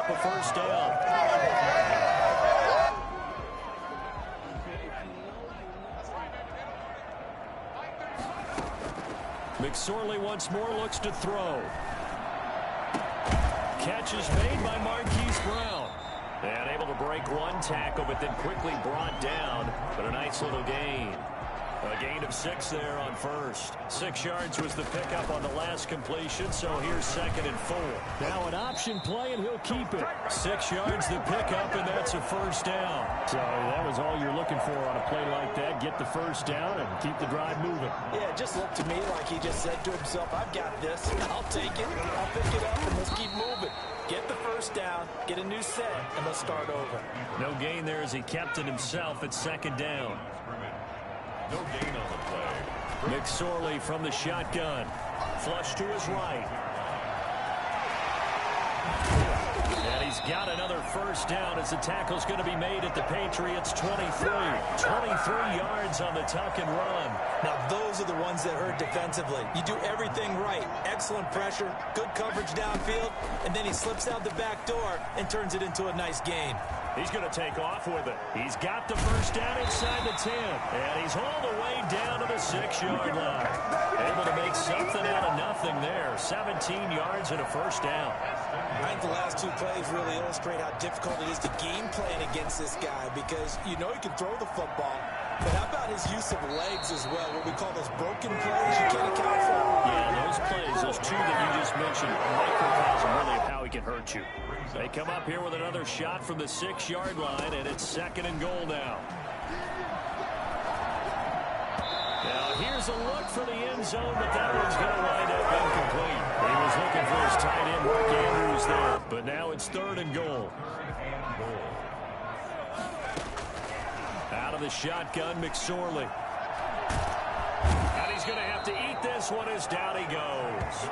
up a first down. Mcsorley once more looks to throw. Catch is made by Marquise Brown. And able to break one tackle, but then quickly brought down. But a nice little gain. A gain of 6 there on first. 6 yards was the pickup on the last completion, so here's 2nd and 4. Now an option play, and he'll keep it. 6 yards the pickup, and that's a first down. So that was all you're looking for on a play like that. Get the first down and keep the drive moving. Yeah, it just looked to me like he just said to himself, I've got this. I'll take it. I'll pick it up, and let's keep moving. Get the first down, get a new set, and let's start over. No gain there as he kept it himself at 2nd down. No gain on the play. Mcsorley from the shotgun. Flush to his right. And he's got another first down as the tackle's going to be made at the Patriots' 23. 23 yards on the tuck and run. Now those are the ones that hurt defensively. You do everything right. Excellent pressure, good coverage downfield, and then he slips out the back door and turns it into a nice gain. He's going to take off with it. He's got the first down inside the 10. And he's all the way down to the 6-yard line. Able to make something out of nothing there. 17 yards and a first down. I think the last 2 plays really illustrate how difficult it is to game plan against this guy, because you know he can throw the football, but how about his use of legs as well, what we call those broken plays you can't account for? Yeah, those plays, those 2 that you just mentioned, are microcosm really of how he can hurt you. They come up here with another shot from the 6-yard line, and it's 2nd and goal now. Now here's a look for the end zone, but that one's going to wind up incomplete. He was looking for his tight end, Mark Andrews, there, but now it's 3rd and goal. Out of the shotgun, Mcsorley. And he's going to have to eat this one as down he goes.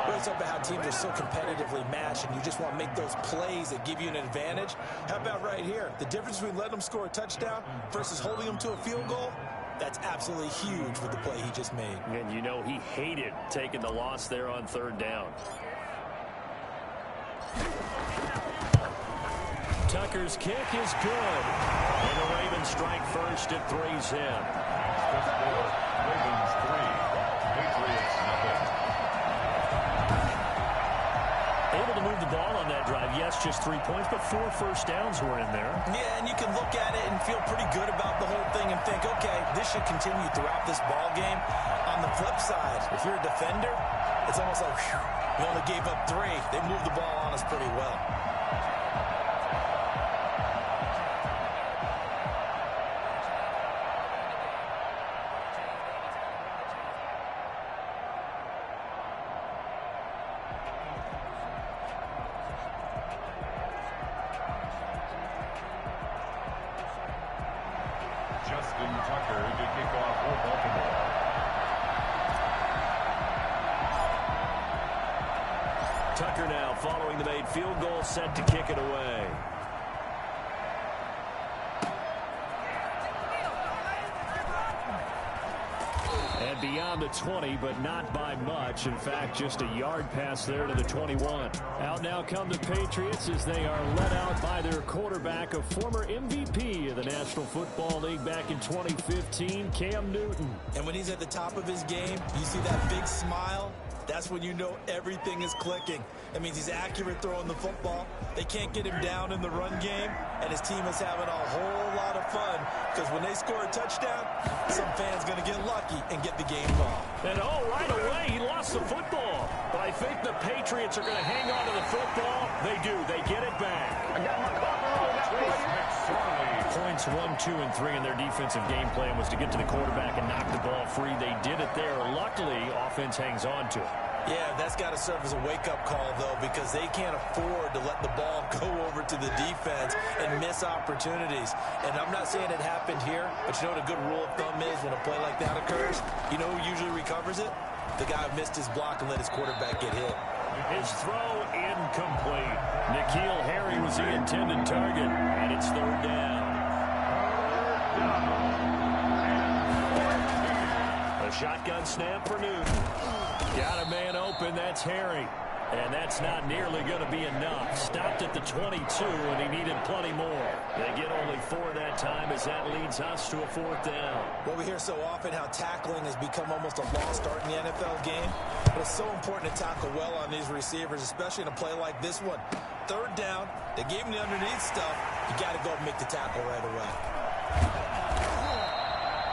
We're talking about how teams are so competitively matched, and you just want to make those plays that give you an advantage. How about right here? The difference between letting them score a touchdown versus holding them to a field goal, that's absolutely huge with the play he just made. And you know he hated taking the loss there on 3rd down. Tucker's kick is good. And the Ravens strike first. It 3's in. Ravens 3, Patriots nothing. Able to move the ball on that drive. Yes, just 3 points, but 4 first downs were in there. Yeah, and you can look at it and feel pretty good about the whole thing and think, okay, this should continue throughout this ball game. On the flip side, if you're a defender, it's almost like, whew, you only gave up 3. They moved the ball on us pretty well. Tucker to kick off for Baltimore. Tucker now following the made field goal, set to kick it away. And beyond the 20, but not by much. In fact, just a yard pass there to the 21. Out now come the Patriots as they are led out by their quarterback, a former MVP of the National Football League back in 2015, Cam Newton. And when he's at the top of his game, you see that big smile. That's when you know everything is clicking. That means he's accurate throwing the football. They can't get him down in the run game, and his team is having a whole lot of fun because when they score a touchdown, some fan's going to get lucky and get the game ball. And right away, he lost the football. But I think the Patriots are going to hang on to the football. They do. They get it back. I got my Mcsorley. Points 1, 2, and 3 in their defensive game plan was to get to the quarterback and knock the ball free. They did it there. Luckily, offense hangs on to it. Yeah, that's got to serve as a wake-up call, though, because they can't afford to let the ball go over to the defense and miss opportunities. And I'm not saying it happened here, but you know what a good rule of thumb is when a play like that occurs? You know who usually recovers it? The guy who missed his block and let his quarterback get hit. His throw incomplete. N'Keal Harry was the intended target, and it's 3rd down. A shotgun snap for Newton. Got a man open, that's Harry. And that's not nearly going to be enough. Stopped at the 22, and he needed plenty more. They get only 4 that time as that leads us to a 4th down. Well, we hear so often how tackling has become almost a lost art in the NFL game. But it's so important to tackle well on these receivers, especially in a play like this one. 3rd down, they gave him the underneath stuff. You got to go and make the tackle right away.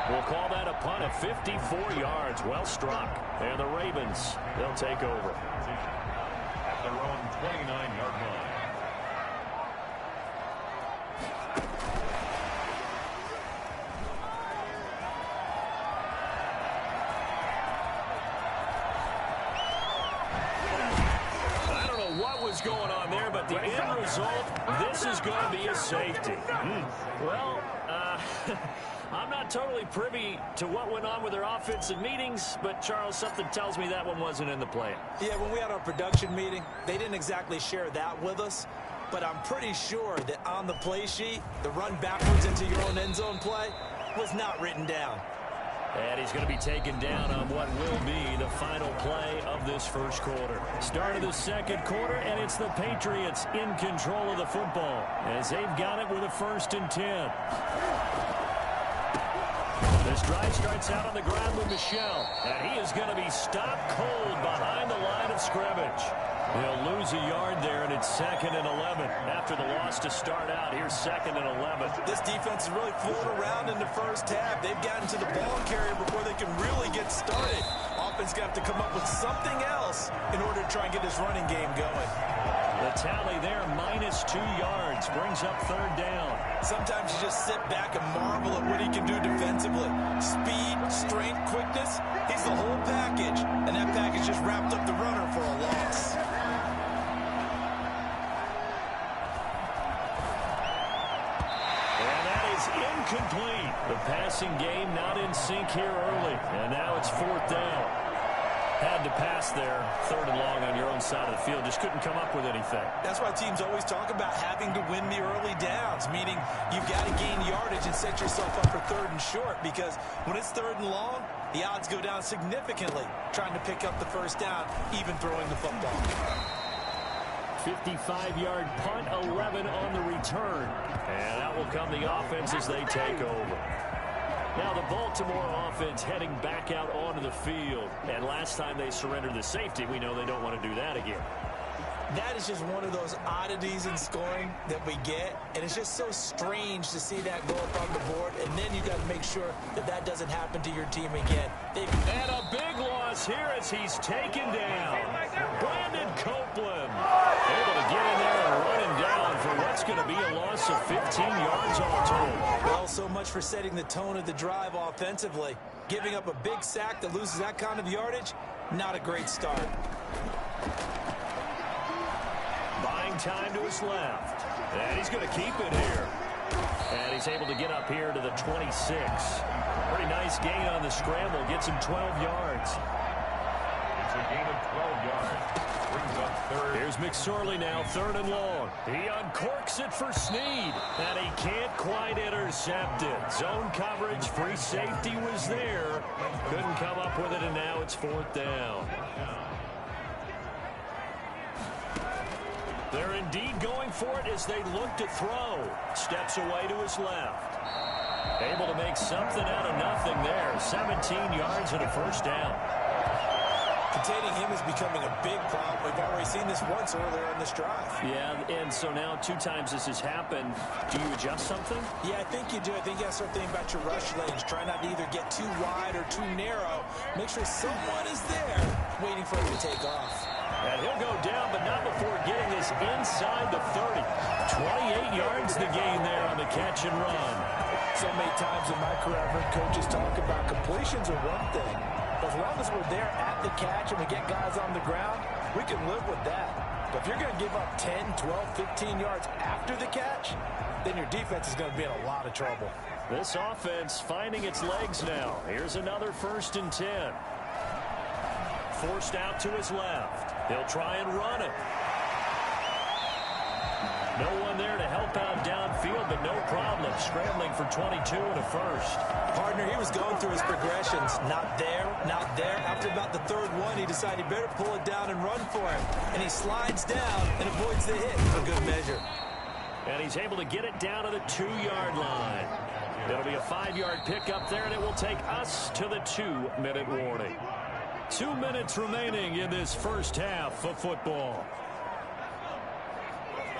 We'll call that a punt at 54 yards. Well struck. And the Ravens, they'll take over. At their own 29-yard line. I don't know what was going on there, but the end result, this is going to be a safety. Well, I'm not totally privy to what went on with their offensive meetings, but, Charles, something tells me that one wasn't in the plan. Yeah, when we had our production meeting, they didn't exactly share that with us, but I'm pretty sure that on the play sheet, the run backwards into your own end zone play was not written down. And he's going to be taken down on what will be the final play of this first quarter. Start of the second quarter, and it's the Patriots in control of the football as they've got it with a 1st and 10. This drive starts out on the ground with Michel, and he is going to be stopped cold behind the line of scrimmage. He'll lose a yard there, and it's 2nd and 11. After the loss to start out, here's 2nd and 11. This defense is really floating around in the first half. They've gotten to the ball carrier before they can really get started. Offense got to come up with something else in order to try and get this running game going. The tally there, -2 yards, brings up 3rd down. Sometimes you just sit back and marvel at what he can do defensively. Speed, strength, quickness, he's the whole package. And that package just wrapped up the runner for a loss. And that is incomplete. The passing game not in sync here early. And now it's 4th down. Had to pass there, 3rd and long on your own side of the field. Just couldn't come up with anything. That's why teams always talk about having to win the early downs, meaning you've got to gain yardage and set yourself up for 3rd and short, because when it's 3rd and long, the odds go down significantly trying to pick up the 1st down, even throwing the football. 55-yard punt, 11 on the return. And out will come the offense as they take over. Now the Baltimore offense heading back out onto the field. And last time they surrendered the safety, we know they don't want to do that again. That is just one of those oddities in scoring that we get, and it's just so strange to see that go up on the board, and then you got to make sure that that doesn't happen to your team again. And a big loss here as he's taken down. Brandon Copeland able to get in there and run him down for what's going to be a loss of 15 yards all told. Well, so much for setting the tone of the drive offensively. Giving up a big sack that loses that kind of yardage, not a great start. Buying time to his left. And he's going to keep it here. And he's able to get up here to the 26. Pretty nice gain on the scramble. Gets him 12 yards. It's a gain of 12 yards. Brings up 3rd. Here's Mcsorley now, 3rd and long. He uncorks it for Snead. And he can't quite intercept it. Zone coverage, free safety was there. Couldn't come up with it, and now it's 4th down. They're indeed going for it as they look to throw. Steps away to his left. Able to make something out of nothing there. 17 yards and a 1st down. Containing him is becoming a big problem. We've already seen this once earlier in this drive. Yeah, and so now 2 times this has happened. Do you adjust something? Yeah, I think you do. I think you got to start thinking about your rush lanes. Try not to either get too wide or too narrow. Make sure someone is there waiting for him to take off. And he'll go down, but not before getting this inside the 30. 28 yards the gain there on the catch and run. So many times in my career, I've heard coaches talk about completions are one thing. As long as we're there at the catch and we get guys on the ground, we can live with that. But if you're going to give up 10, 12, 15 yards after the catch, then your defense is going to be in a lot of trouble. This offense finding its legs now. Here's another 1st and 10. Forced out to his left. He'll try and run it. No one there to help out downfield, but no problem. Scrambling for 22 and a first. Partner, he was going through his progressions. Not there, not there. After about the third one, he decided he better pull it down and run for it. And he slides down and avoids the hit for good measure. And he's able to get it down to the 2-yard line. It'll be a 5-yard pickup there, and it will take us to the 2-minute warning. 2 minutes remaining in this first half of football.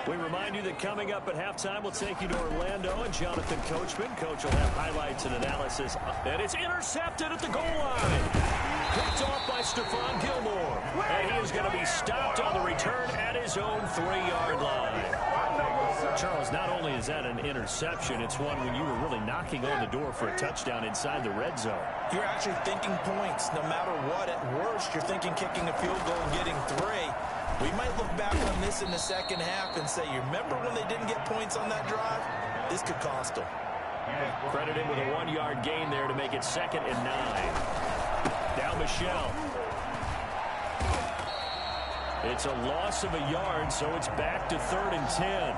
We remind you that coming up at halftime, we'll take you to Orlando and Jonathan Coachman. Coach will have highlights and analysis. And it's intercepted at the goal line. Picked off by Stephon Gilmore. And he is going to be stopped on the return at his own 3-yard line. Charles, not only is that an interception, it's one when you were really knocking on the door for a touchdown inside the red zone. You're actually thinking points. No matter what, at worst, you're thinking kicking a field goal and getting 3. We might look back on this in the second half and say, you remember when they didn't get points on that drive? This could cost them. Credited with a 1-yard gain there to make it 2nd and 9. Now Michelle. It's a loss of a yard, so it's back to 3rd and 10.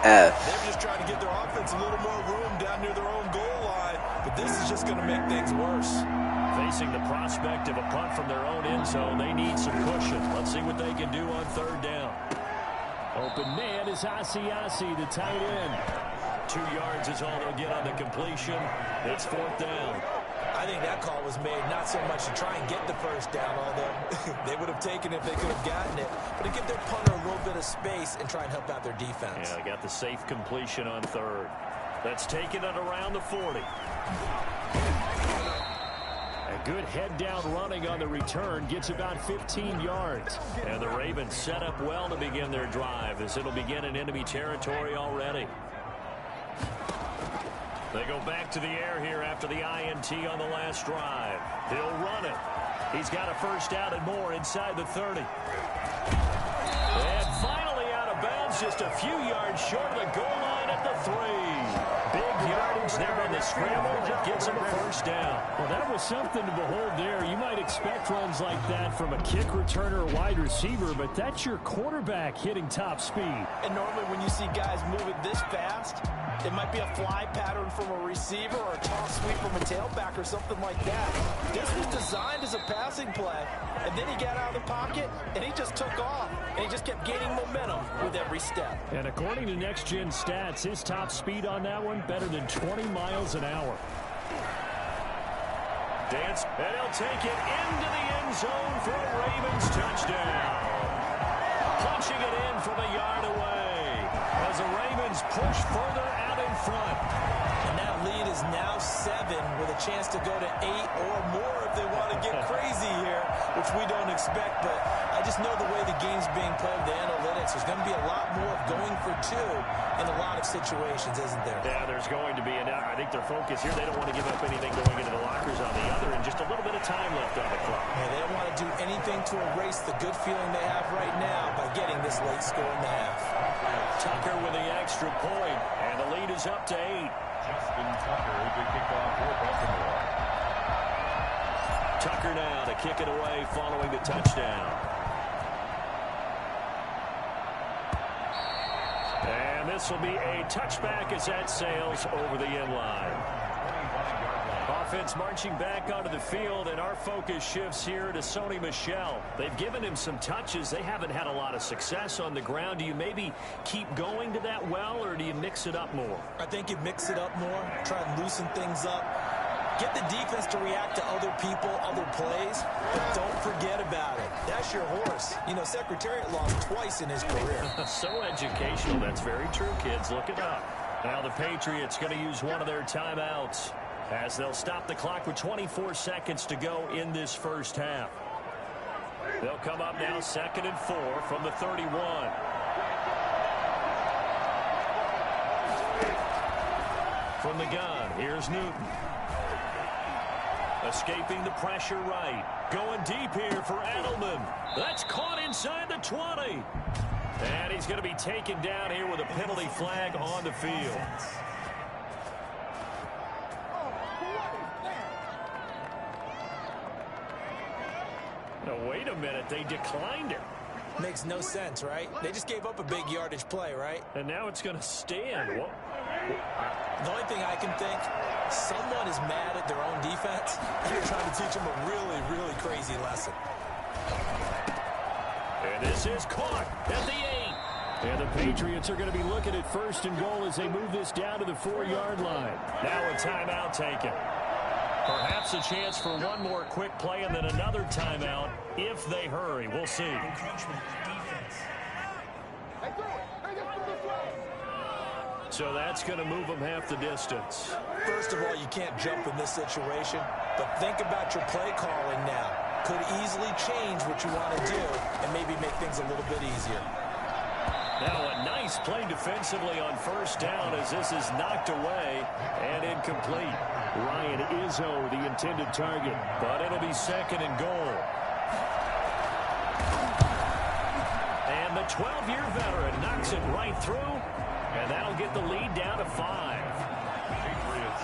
They're just trying to get their offense a little more room down near their own goal line, but this is just going to make things worse. Facing the prospect of a punt from their own end zone, they need some cushion. Let's see what they can do on 3rd down. Open man is Asiasi, the tight end. 2 yards is all they'll get on the completion. It's 4th down. I think that call was made not so much to try and get the first down, although they would have taken it if they could have gotten it, but to give their punter a little bit of space and try and help out their defense. Yeah, they got the safe completion on 3rd. That's taking it around the 40. A good head down running on the return gets about 15 yards. And the Ravens set up well to begin their drive as it'll begin in enemy territory already. They go back to the air here after the INT on the last drive. He'll run it. He's got a first down and more inside the 30. And finally out of bounds, just a few yards short of the goal line at the 3. Big yardage there on the scramble that gets him a first down. Well, that was something to behold there. You might expect runs like that from a kick returner or wide receiver, but that's your quarterback hitting top speed. And normally when you see guys moving this fast, it might be a fly pattern from a receiver or a toss sweep from a tailback or something like that. This was designed as a passing play, and then he got out of the pocket, and he just took off, and he just kept gaining momentum with every step. And according to Next Gen Stats, his top speed on that one, better than 20 miles an hour. Dance, and he'll take it into the end zone for a Ravens touchdown. Punching it in from a yard away as the Ravens push further out in front. And that lead is now 7 with a chance to go to 8 or more if they want to get crazy here, which we don't expect. But I just know the way the game's being played, the analytics, there's going to be a lot more of going for 2 in a lot of situations, isn't there? Yeah, there's going to be. And I think their focus here, they don't want to give up anything going into the lockers on the other, and just a little bit of time left on the clock. Yeah, they don't want to do anything to erase the good feeling they have right now by getting this late score in the half. Tucker with the extra point, and the lead is up to 8. Justin Tucker to kick off for Baltimore. Tucker now to kick it away following the touchdown. And this will be a touchback as that sails over the end line. Offense marching back onto the field, and our focus shifts here to Sony Michel. They've given him some touches. They haven't had a lot of success on the ground. Do you maybe keep going to that well, or do you mix it up more? I think you mix it up more, try and loosen things up. Get the defense to react to other people, other plays, but don't forget about it. That's your horse. You know, Secretariat lost twice in his career. So educational. That's very true, kids. Look it up. Now the Patriots going to use one of their timeouts as they'll stop the clock with 24 seconds to go in this first half. They'll come up now 2nd and 4 from the 31. From the gun, here's Newton. Escaping the pressure right. Going deep here for Edelman. That's caught inside the 20. And he's going to be taken down here with a penalty flag on the field. No, wait a minute. They declined it. Makes no sense, right? They just gave up a big yardage play, right? And now it's going to stand. Whoa. The only thing I can think, someone is mad at their own defense, and they're trying to teach them a really, really crazy lesson. And this is caught at the 8. And the Patriots are going to be looking at 1st and goal as they move this down to the 4-yard line. Now a timeout taken. Perhaps a chance for one more quick play and then another timeout if they hurry. We'll see. So that's going to move them half the distance. First of all, you can't jump in this situation, but think about your play calling now. Could easily change what you want to do and maybe make things a little bit easier. Now a nice play defensively on 1st down as this is knocked away and incomplete. Ryan Izzo, the intended target, but it'll be 2nd and goal. And the 12-year veteran knocks it right through, and that'll get the lead down to 5.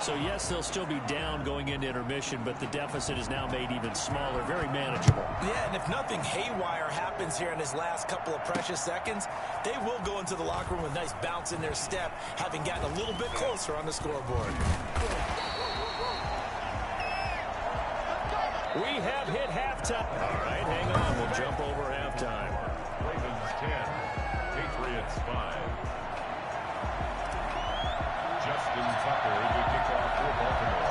So, yes, they'll still be down going into intermission, but the deficit is now made even smaller, very manageable. Yeah, and if nothing haywire happens here in his last couple of precious seconds, they will go into the locker room with a nice bounce in their step, having gotten a little bit closer on the scoreboard. We have hit halftime. All right, hang on. We'll jump over halftime. Ravens 10, Patriots 5. Justin Tucker to kick off for Baltimore.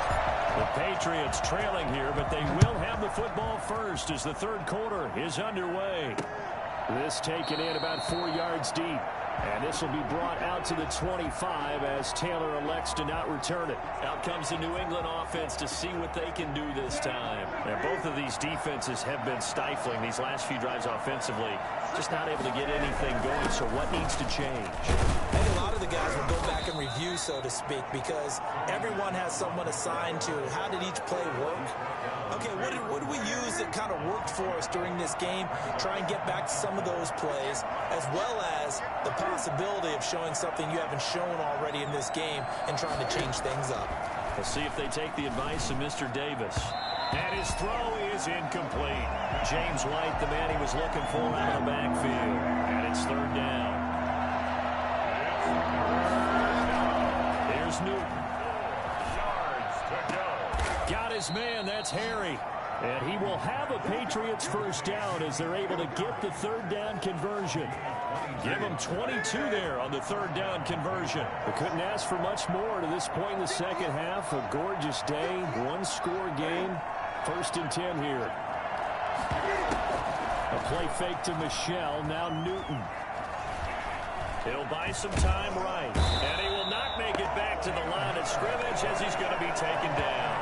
The Patriots trailing here, but they will have the football first as the 3rd quarter is underway. This taken in about 4 yards deep. And this will be brought out to the 25 as Taylor elects to not return it. Out comes the New England offense to see what they can do this time. And both of these defenses have been stifling these last few drives offensively. Just not able to get anything going, so what needs to change? I think a lot of the guys will go back and review, so to speak, because everyone has someone assigned to how did each play work. Okay, what did we use that kind of worked for us during this game? Try and get back to some of those plays, as well as the possibility of showing something you haven't shown already in this game and trying to change things up. We'll see if they take the advice of Mr. Davis. And his throw is incomplete. James White, the man he was looking for out of the backfield. And it's 3rd down. Here's Newton. Got his man, that's Harry. And he will have a Patriots 1st down as they're able to get the 3rd down conversion. Give them 22 there on the 3rd down conversion. We couldn't ask for much more to this point in the 2nd half. A gorgeous day, 1-score game. 1st and 10 here. A play fake to Michelle, now Newton. He'll buy some time right. And he will not make it back to the line of scrimmage as he's going to be taken down.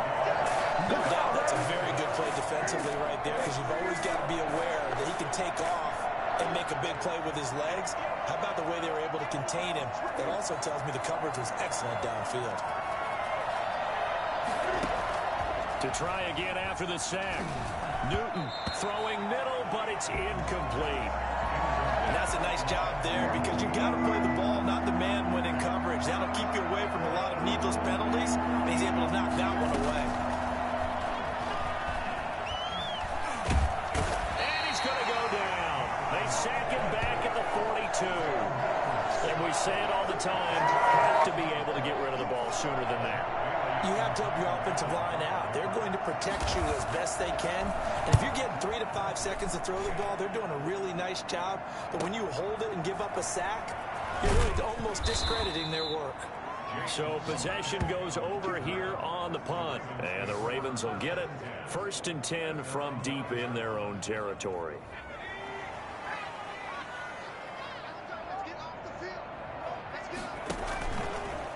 No doubt that's a very good play defensively right there, because you've always got to be aware that he can take off and make a big play with his legs. How about the way they were able to contain him? That also tells me the coverage was excellent downfield. To try again after the sack. Newton throwing middle, but it's incomplete. And that's a nice job there, because you got to play the ball, not the man when in coverage. That'll keep you away from a lot of needless penalties, and he's able to knock that one away. And he's going to go down. They sack him back at the 42. And we say it all the time, have to be able to get rid of the ball sooner than that. You have to help your offensive line out. They're going to protect you as best they can. And if you're getting 3 to 5 seconds to throw the ball, they're doing a really nice job. But when you hold it and give up a sack, you're really almost discrediting their work. So possession goes over here on the punt. And the Ravens will get it. 1st and 10 from deep in their own territory.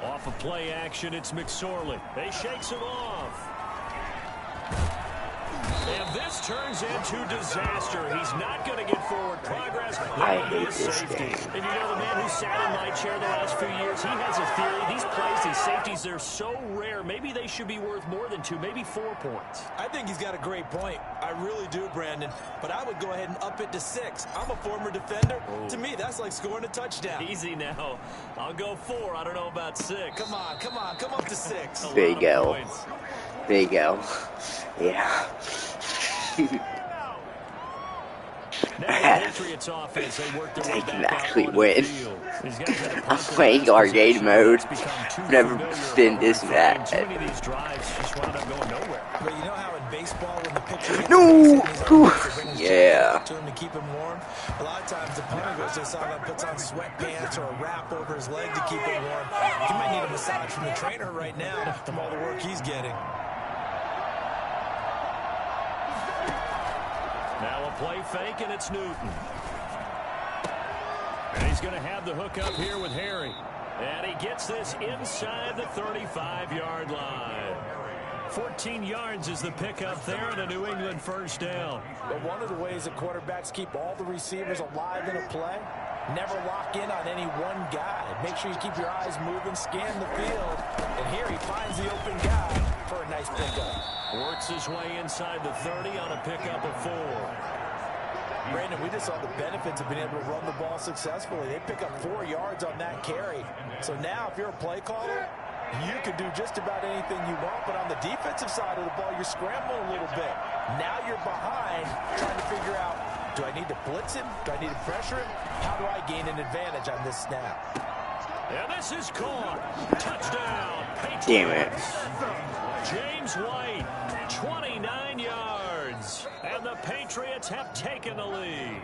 Off of play action, it's Mcsorley. They shakes him off. And this turns into disaster. He's not going to get forward progress. I hate this game. And you know, the man who sat in my chair the last few years, he has a theory. These plays, these safeties, they're so rare. Maybe they should be worth more than 2, maybe 4 points. I think he's got a great point. I really do, Brandon. But I would go ahead and up it to 6. I'm a former defender. Oh. To me, that's like scoring a touchdown. Easy now. I'll go 4. I don't know about 6. Come on, come on. Come up to 6. There you go. There you go. Yeah. Now the Patriots offense, they work their way They can back actually out win. onto the field. These guys had to I'm punt their playing last arcade possession. mode. It's become too Never familiar been of a this refrain. bad. Too many of these drives just wound up going nowhere. But you know how in baseball, when the pitcher hits a base No! hit and he's on base, they bring his jacket Yeah. up to him to keep him warm? A lot of times the punter goes to the sideline, puts on sweatpants or a wrap over his leg to keep him warm. He might need a massage from the trainer right now from all the work he's getting. Now a play fake, and it's Newton. And he's going to have the hook up here with Harry. And he gets this inside the 35-yard line. 14 yards is the pickup there, and a New England first down. But one of the ways that quarterbacks keep all the receivers alive in a play, never lock in on any one guy. Make sure you keep your eyes moving, scan the field. And here he finds the open guy for a nice pickup. Works his way inside the 30 on a pickup of 4. Brandon, we just saw the benefits of being able to run the ball successfully. They pick up 4 yards on that carry. So now if you're a play caller, you can do just about anything you want. But on the defensive side of the ball, you're scrambling a little bit. Now you're behind trying to figure out, do I need to blitz him? Do I need to pressure him? How do I gain an advantage on this snap? And this is caught. Touchdown, Patriots. Damn it. James White, 29 yards. And the Patriots have taken the lead.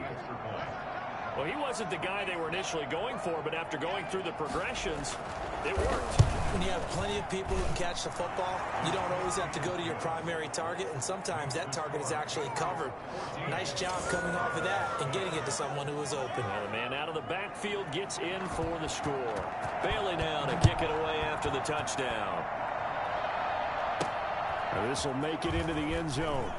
Well, he wasn't the guy they were initially going for, but after going through the progressions, it worked. When you have plenty of people who can catch the football, you don't always have to go to your primary target, and sometimes that target is actually covered. Nice job coming off of that and getting it to someone who was open. Well, the man out of the backfield gets in for the score. Bailey now to kick it away after the touchdown. This will make it into the end zone.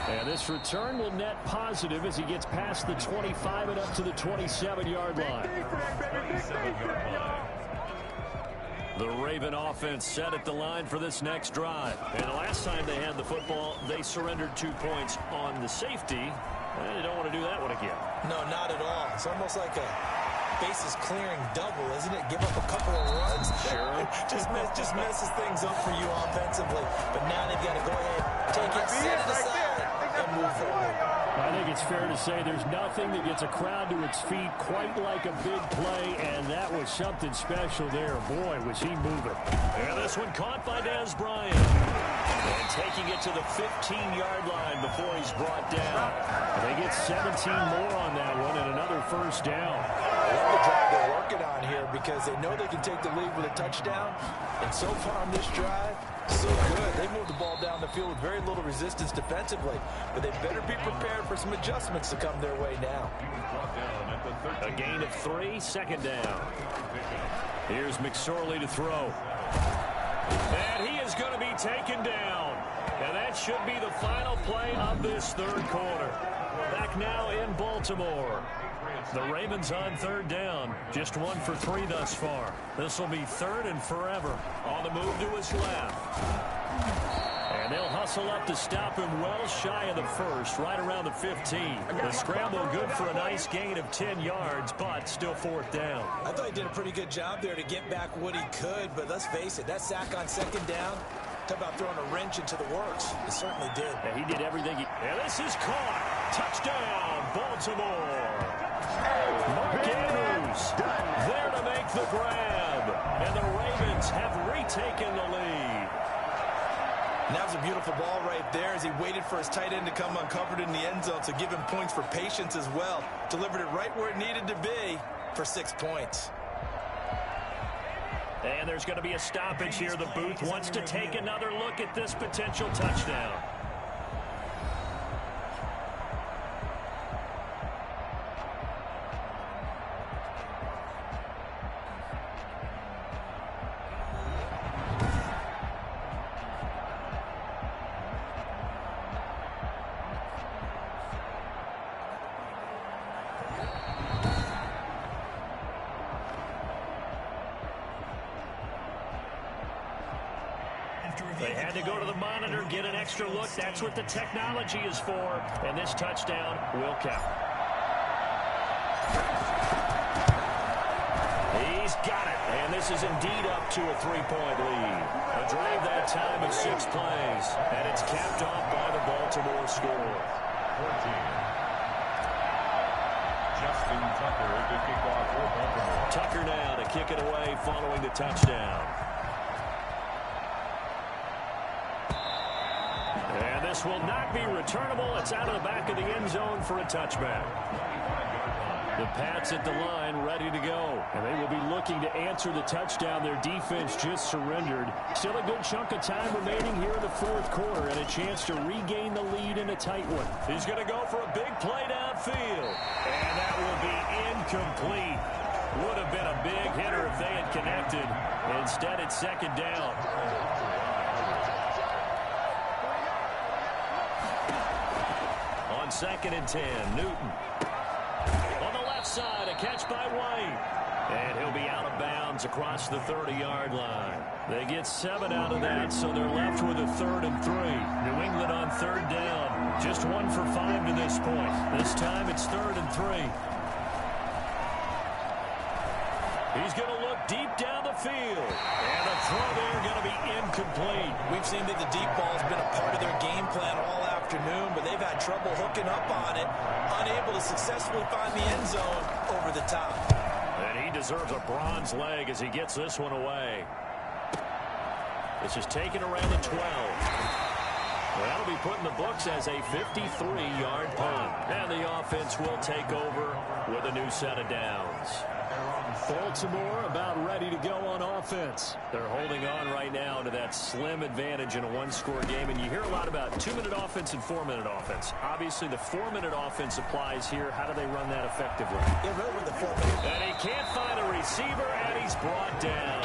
And this return will net positive as he gets past the 25 and up to the 27-yard line. The Raven offense set at the line for this next drive. And the last time they had the football, they surrendered 2 points on the safety. And they don't want to do that one again. No, not at all. It's almost like a bases clearing double, isn't it? Give up a couple of runs. Sure. just messes things up for you offensively. But now they've got to go ahead, take it, set it aside, and move forward. I think it's fair to say there's nothing that gets a crowd to its feet quite like a big play, and that was something special there. Boy, was he moving. And this one caught by Dez Bryant. And taking it to the 15-yard line before he's brought down. They get 17 more on that one and another first down. I love the drive they're working on here because they know they can take the lead with a touchdown. And so far on this drive, so good. They moved the ball down the field with very little resistance defensively. But they better be prepared for some adjustments to come their way now. A gain of 3, second down. Here's Mcsorley to throw. And he is going to be taken down. And that should be the final play of this third quarter. Back now in Baltimore. The Ravens on third down. Just 1 for 3 thus far. This will be third and forever. On the move to his left. And they'll hustle up to stop him well shy of the first, right around the 15. The scramble good for a nice gain of 10 yards, but still fourth down. I thought he did a pretty good job there to get back what he could, but let's face it, that sack on second down, talk about throwing a wrench into the works. He certainly did. And he did everything. And this is caught. Touchdown, Baltimore. Mark Andrews there to make the grab. And the Ravens have retaken the lead. And that was a beautiful ball right there as he waited for his tight end to come uncovered in the end zone to give him points for patience as well. Delivered it right where it needed to be for 6 points. And there's going to be a stoppage here. The booth wants to take another look at this potential touchdown. They had to go to the monitor, get an extra look. That's what the technology is for. And this touchdown will count. He's got it. And this is indeed up to a 3-point lead. A drive that time of 6 plays. And it's capped off by the Baltimore score. Justin Tucker to kick off for Baltimore. Tucker now to kick it away following the touchdown. And this will not be returnable. It's out of the back of the end zone for a touchback. The Pats at the line ready to go. And they will be looking to answer the touchdown their defense just surrendered. Still a good chunk of time remaining here in the fourth quarter and a chance to regain the lead in a tight one. He's going to go for a big play downfield. And that will be incomplete. Would have been a big hitter if they had connected. Instead, it's second down. On 2nd and 10, Newton. On the left side, a catch by White. And he'll be out of bounds across the 30-yard line. They get 7 out of that, so they're left with a 3rd and 3. New England on 3rd down. Just 1 for 5 to this point. This time it's 3rd and 3. He's going to look deep down the field. And the throw there going to be incomplete. We've seen that the deep ball has been a part of their game plan all afternoon, but they've had trouble hooking up on it, unable to successfully find the end zone over the top. And he deserves a bronze leg as he gets this one away. This is taken around the 12. That'll be put in the books as a 53-yard punt. And the offense will take over with a new set of downs. Baltimore about ready to go on offense. They're holding on right now to that slim advantage in a one-score game. And you hear a lot about 2-minute offense and 4-minute offense. Obviously, the 4-minute offense applies here. How do they run that effectively? They're right with the 4-minute. And he can't find a receiver, and he's brought down.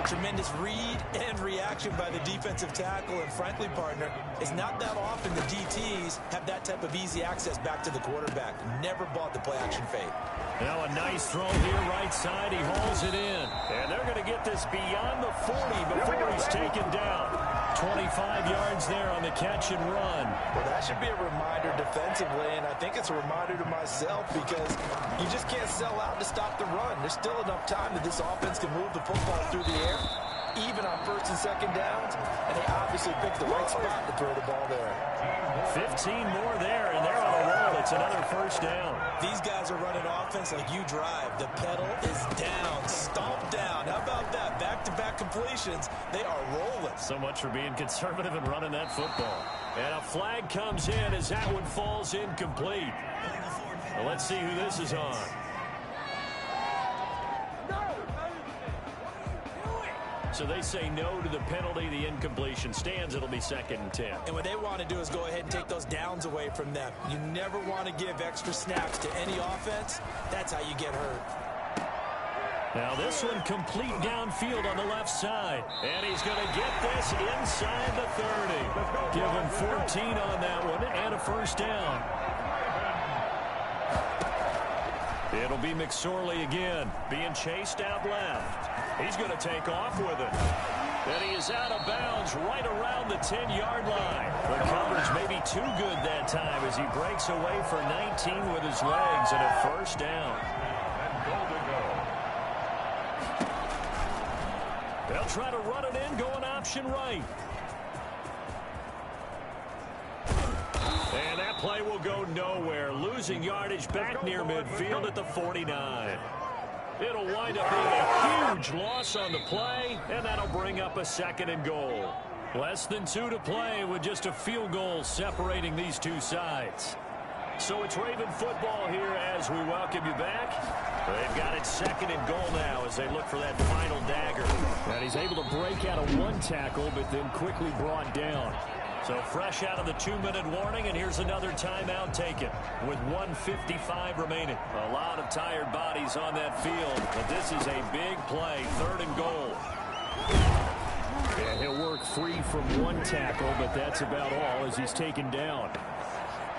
Tremendous read and reaction by the defensive tackle, and frankly, partner, it's not that often the DTs have that type of easy access back to the quarterback. Never bought the play-action fake. Now a nice throw here right side. He hauls it in. And they're going to get this beyond the 40 before he's taken down. 25 yards there on the catch and run. Well, that should be a reminder defensively, and I think it's a reminder to myself because you just can't sell out to stop the run. There's still enough time that this offense can move the football through the air, even on 1st and 2nd downs, and they obviously picked the right spot to throw the ball there. 15 more there, and they're on a roll. It's another 1st down. These guys are running offense like you drive. The pedal is down, stomp down. How about that? Back-to-back completions. They are rolling. So much for being conservative and running that football. And a flag comes in as that one falls incomplete. Well, let's see who this is on. So they say no to the penalty. The incompletion stands. It'll be 2nd and 10. And what they want to do is go ahead and take those downs away from them. You never want to give extra snaps to any offense. That's how you get hurt. Now this one complete downfield on the left side. And he's going to get this inside the 30. Give him 14 on that one and a 1st down. It'll be Mcsorley again, being chased out left. He's going to take off with it. And he is out of bounds right around the 10-yard line. The coverage may be too good that time as he breaks away for 19 with his legs and a 1st down. They'll try to run it in, going option right. And that play will go nowhere. Losing yardage back near midfield at the 49. It'll wind up being a huge loss on the play, and that'll bring up a 2nd and goal. Less than 2 to play with just a field goal separating these two sides. So it's Raven football here as we welcome you back. They've got it 2nd and goal now as they look for that final dagger. And he's able to break out of one tackle, but then quickly brought down. So fresh out of the 2-minute warning, and here's another timeout taken with 1:55 remaining. A lot of tired bodies on that field, but this is a big play, 3rd and goal. And he'll work free from one tackle, but that's about all as he's taken down.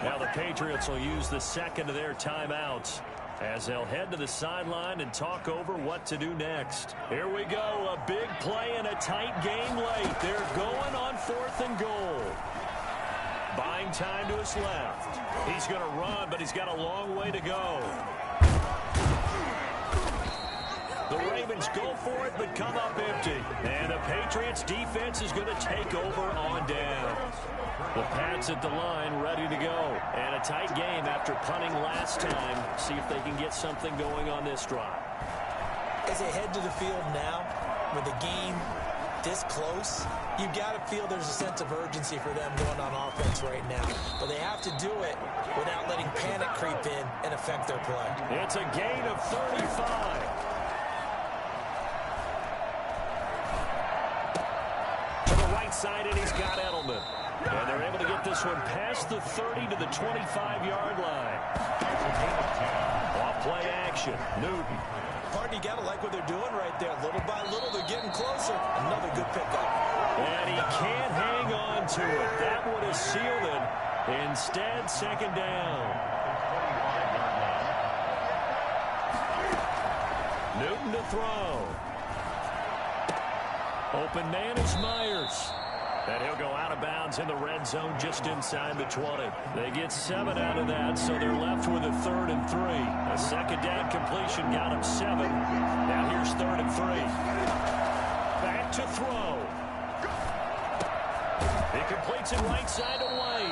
Now the Patriots will use the 2nd of their timeouts as they'll head to the sideline and talk over what to do next. Here we go, a big play in a tight game late. They're going on 4th and goal. Buying time to his left. He's going to run, but he's got a long way to go. The Ravens go for it, but come up empty. And the Patriots defense is going to take over on downs. The Pats at the line, ready to go. And a tight game after punting last time. See if they can get something going on this drive. As they head to the field now, with the game this close, you've got to feel there's a sense of urgency for them going on offense right now. But they have to do it without letting panic creep in and affect their play. It's a gain of 35. To the right side, and he's got Edelman. And they're able to get this one past the 30 to the 25-yard line. Off play action. Newton. Partner, you got to like what they're doing right there. Little by little, they're getting closer. Another good pickup. And he can't hang on to it. That would have sealed it. Instead, second down. Newton to throw. Open man is Myers. And he'll go out of bounds in the red zone just inside the 20. They get 7 out of that, so they're left with a 3rd and 3. A second down completion got him 7. Now here's 3rd and 3. Back to throw. He completes it right side away.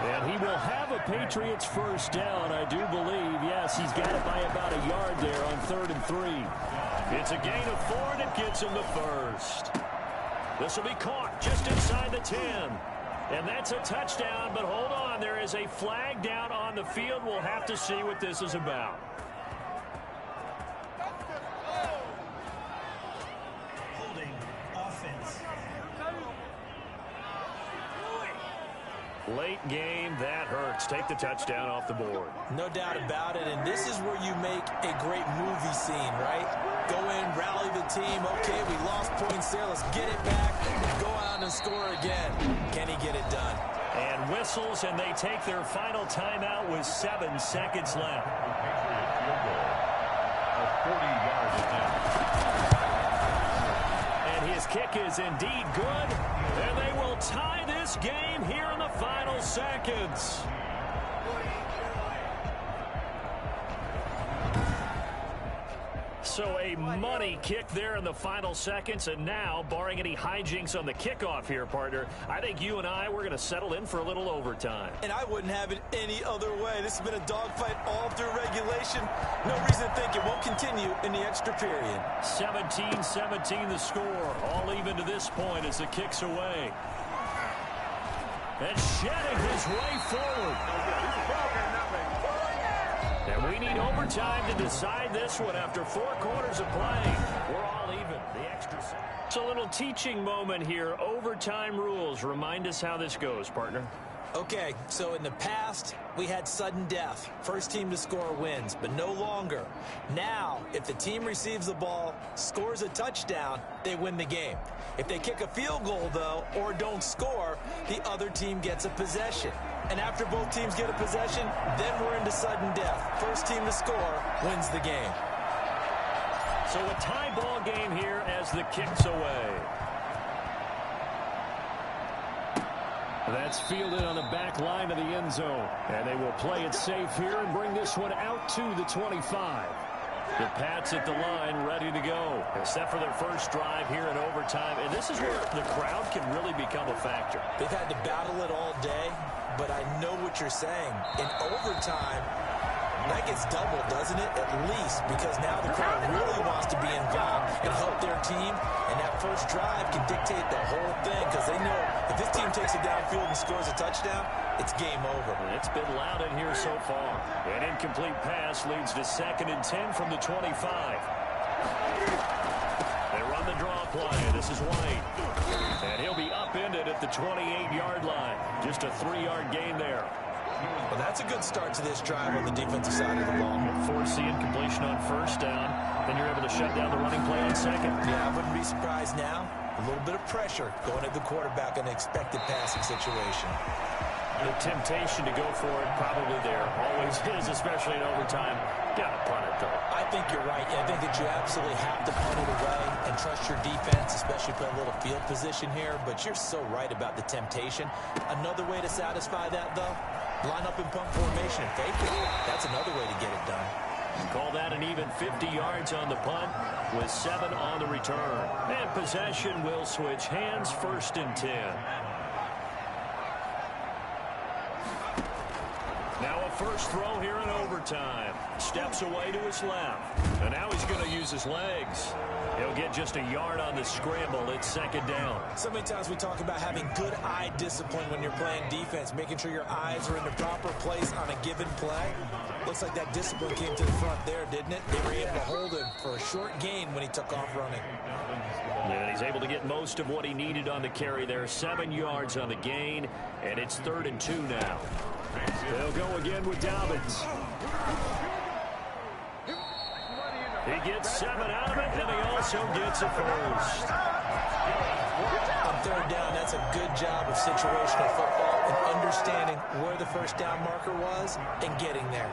And he will have a Patriots first down, I do believe. Yes, he's got it by about a yard there on 3rd and 3. It's a gain of 4, and it gets him the first. This will be caught just inside the 10. And that's a touchdown, but hold on. There is a flag down on the field. We'll have to see what this is about. Holding offense. Late game, that hurts. Take the touchdown off the board. No doubt about it, and this is where you make a great movie scene, right? Go in, rally the team. Okay, we lost points there. Let's get it back and go out and score again. Can he get it done? And whistles, and they take their final timeout with 7 seconds left. And his kick is indeed good, and they will tie this game here in the final seconds. So a money kick there in the final seconds, and now, barring any hijinks on the kickoff here, partner, I think you and we're going to settle in for a little overtime. And I wouldn't have it any other way. This has been a dogfight all through regulation. No reason to think it won't continue in the extra period. 17-17 the score, all even to this point as the kick's away. And shedding his way forward. And we need overtime to decide this one after 4 quarters of play. We're all even. The extra. It's a little teaching moment here. Overtime rules. Remind us how this goes, partner. Okay, so in the past, we had sudden death. First team to score wins, but no longer. Now, if the team receives the ball, scores a touchdown, they win the game. If they kick a field goal, though, or don't score, the other team gets a possession. And after both teams get a possession, then we're into sudden death. First team to score wins the game. So a tie ball game here as the kick's away. That's fielded on the back line of the end zone. And they will play it safe here and bring this one out to the 25. The Pats at the line ready to go. Except for their first drive here in overtime. And this is where the crowd can really become a factor. They've had to battle it all day, but I know what you're saying. In overtime, that gets doubled, doesn't it? At least, because now the crowd really wants to be involved and help their team. And that first drive can dictate the whole thing because they know if this team takes it downfield and scores a touchdown, it's game over. It's been loud in here so far. An incomplete pass leads to 2nd and 10 from the 25. They run the draw play. This is White. And he'll be upended at the 28-yard line. Just a 3-yard gain there. Well, that's a good start to this drive on the defensive side of the ball. Forcing incompletion on first down. Then you're able to shut down the running play on second. Yeah, I wouldn't be surprised now. A little bit of pressure going at the quarterback in an expected passing situation. The temptation to go for it probably there. Always is, especially in overtime. Got to punt it, though. I think you're right. I think that you absolutely have to punt it away and trust your defense, especially playing a little field position here. But you're so right about the temptation. Another way to satisfy that, though, line up in punt formation and fake it. That's another way to get it done. Call that an even 50 yards on the punt with 7 on the return. And possession will switch hands, 1st and 10. Now a first throw here in overtime. Steps away to his left. And now he's going to use his legs. He'll get just a yard on the scramble. It's 2nd down. So many times we talk about having good eye discipline when you're playing defense, making sure your eyes are in the proper place on a given play. Looks like that discipline came to the front there, didn't it? They were able to hold him for a short gain when he took off running. And he's able to get most of what he needed on the carry there. 7 yards on the gain, and it's 3rd and 2 now. They'll go again with Dobbins. He gets 7 out of it, and he also gets a first. On 3rd down, that's a good job of situational football and understanding where the first down marker was and getting there.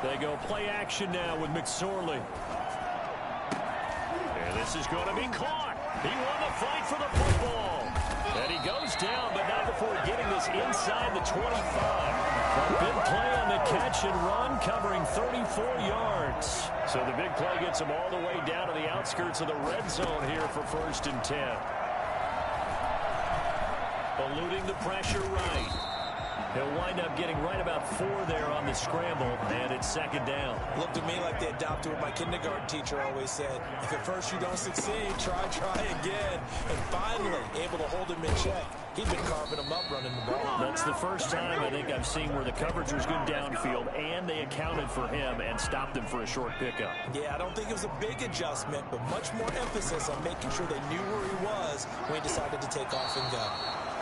They go play action now with Mcsorley. And this is going to be caught. He won the fight for the football. And he goes down, but not before getting this inside the 25. A big play on the catch and run, covering 34 yards. So the big play gets him all the way down to the outskirts of the red zone here for 1st and 10. Eluding the pressure right. He'll wind up getting right about 4 there on the scramble, and it's 2nd down. Looked to me like they adopted what my kindergarten teacher always said. If at first you don't succeed, try again. And finally, able to hold him in check. He'd been carving him up running the ball. That's the first time I think I've seen where the coverage was good downfield, and they accounted for him and stopped him for a short pickup. Yeah, I don't think it was a big adjustment, but much more emphasis on making sure they knew where he was when he decided to take off and go.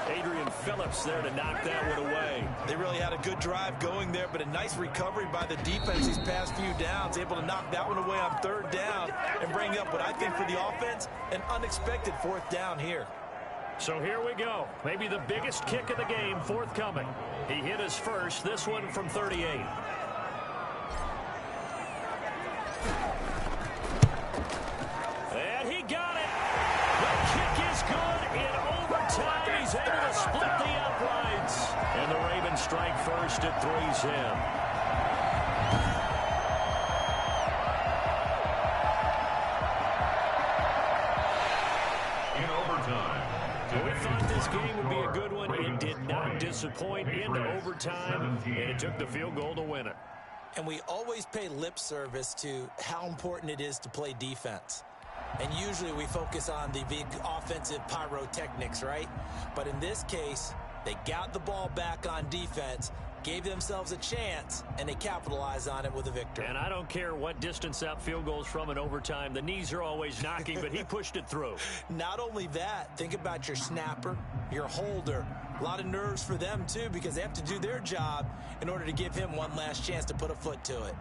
Adrian Phillips there to knock that one away. They really had a good drive going there, but a nice recovery by the defense these past few downs, able to knock that one away on 3rd down and bring up what I think for the offense, an unexpected 4th down here. So here we go. Maybe the biggest kick of the game forthcoming. He hit his first, this one from 38. And he got it. The kick is good in overtime. He's able to split the uprights. And the Ravens strike first at 3's him. In overtime. We thought this game would be a good one. It did not disappoint into overtime, and it took the field goal to win it. And we always pay lip service to how important it is to play defense. And usually we focus on the big offensive pyrotechnics, right? But in this case, they got the ball back on defense, gave themselves a chance, and they capitalized on it with a victory. And I don't care what distance that field goal's from in overtime. The knees are always knocking, but he pushed it through. Not only that, think about your snapper, your holder. A lot of nerves for them, too, because they have to do their job in order to give him one last chance to put a foot to it.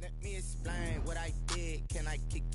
Let me explain what I did. Can I kick